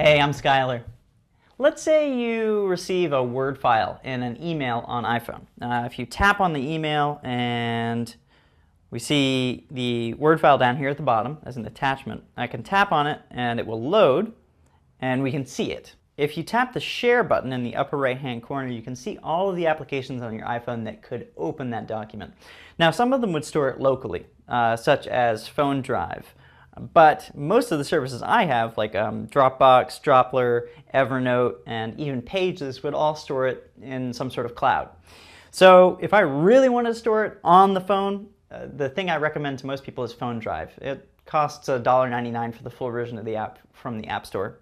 Hey, I'm Skylar. Let's say you receive a Word file in an email on iPhone. If you tap on the email and we see the Word file down here at the bottom as an attachment, I can tap on it and it will load and we can see it. If you tap the Share button in the upper right hand corner, you can see all of the applications on your iPhone that could open that document. Now, some of them would store it locally, such as Phone Drive. But most of the services I have, like Dropbox, Droppler, Evernote, and even Pages, would all store it in some sort of cloud. So if I really want to store it on the phone, the thing I recommend to most people is Phone Drive. It costs $1.99 for the full version of the app from the App Store.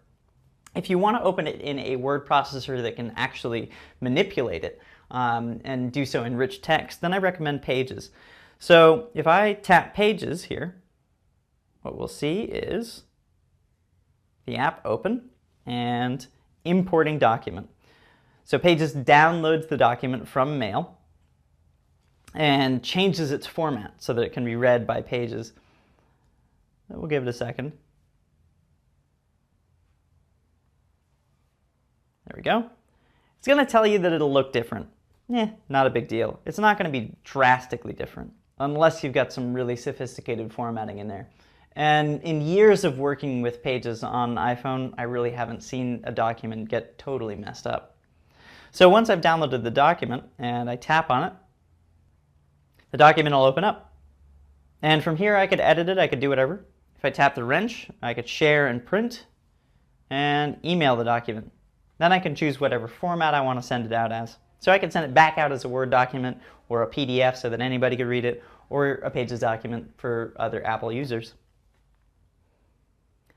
If you want to open it in a word processor that can actually manipulate it and do so in rich text, then I recommend Pages. So if I tap Pages here, what we'll see is the app open and importing document. So Pages downloads the document from Mail and changes its format so that it can be read by Pages. We'll give it a second. There we go. It's going to tell you that it'll look different. Not a big deal. It's not going to be drastically different unless you've got some really sophisticated formatting in there. And in years of working with Pages on iPhone, I really haven't seen a document get totally messed up. So once I've downloaded the document and I tap on it, the document will open up. And from here I could edit it, I could do whatever. If I tap the wrench, I could share and print and email the document. Then I can choose whatever format I want to send it out as. So I can send it back out as a Word document or a PDF so that anybody could read it, or a Pages document for other Apple users.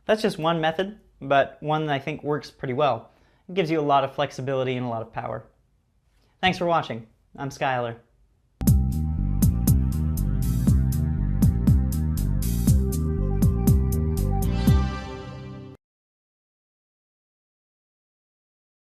That's just one method, but one that I think works pretty well. It gives you a lot of flexibility and a lot of power. Thanks for watching. I'm Skylar.